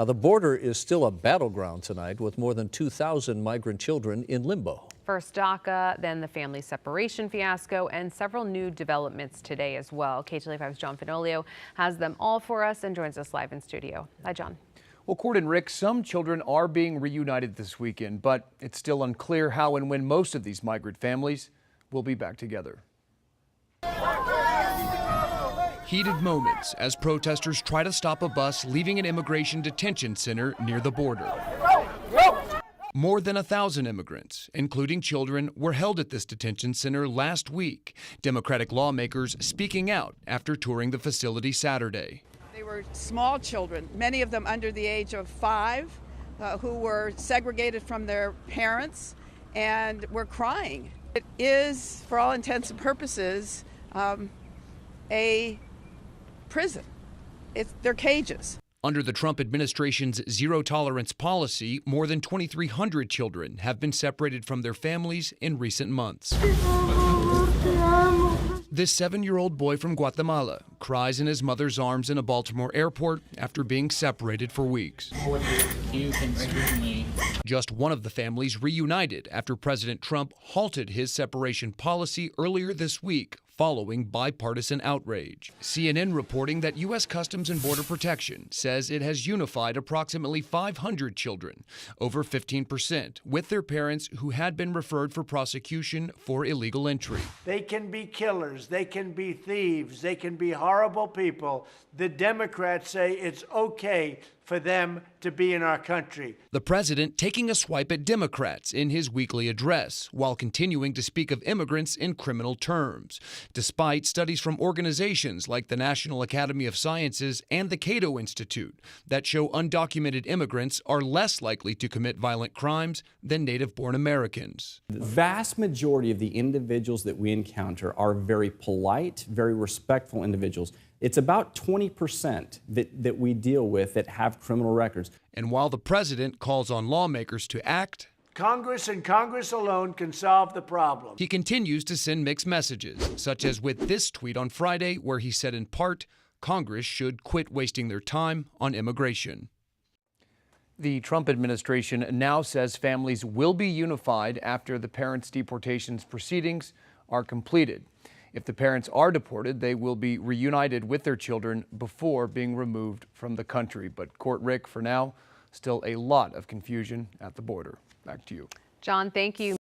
The border is still a battleground tonight with more than 2,000 migrant children in limbo. First DACA, then the family separation fiasco, and several new developments today as well. KTLA5's John Fenolio has them all for us and joins us live in studio. Hi, John. Well, Court and Rick, some children are being reunited this weekend, but it's still unclear how and when most of these migrant families will be back together. Heated moments as protesters try to stop a bus leaving an immigration detention center near the border. More than 1,000 immigrants, including children, were held at this detention center last week. Democratic lawmakers speaking out after touring the facility Saturday. They were small children, many of them under the age of 5, who were segregated from their parents and were crying. It is, for all intents and purposes, a prison. They're cages. Under the Trump administration's zero-tolerance policy, more than 2,300 children have been separated from their families in recent months. This 7-year-old boy from Guatemala cries in his mother's arms in a Baltimore airport after being separated for weeks. You can screw me. Just one of the families reunited after President Trump halted his separation policy earlier this week, following bipartisan outrage. CNN reporting that U.S. Customs and Border Protection says it has unified approximately 500 children, over 15%, with their parents who had been referred for prosecution for illegal entry. They can be killers, they can be thieves, they can be horrible people. The Democrats say it's okay for them to be in our country. The president taking a swipe at Democrats in his weekly address, while continuing to speak of immigrants in criminal terms, despite studies from organizations like the National Academy of Sciences and the Cato Institute that show undocumented immigrants are less likely to commit violent crimes than native-born Americans. The vast majority of the individuals that we encounter are very polite, very respectful individuals. It's about 20% that we deal with that have criminal records. And while the president calls on lawmakers to act, Congress and Congress alone can solve the problem. he continues to send mixed messages, such as with this tweet on Friday, where he said in part, Congress should quit wasting their time on immigration. The Trump administration now says families will be unified after the parents' deportation's proceedings are completed. If the parents are deported, they will be reunited with their children before being removed from the country. But Court Rick, for now, still a lot of confusion at the border. Back to you. John, thank you.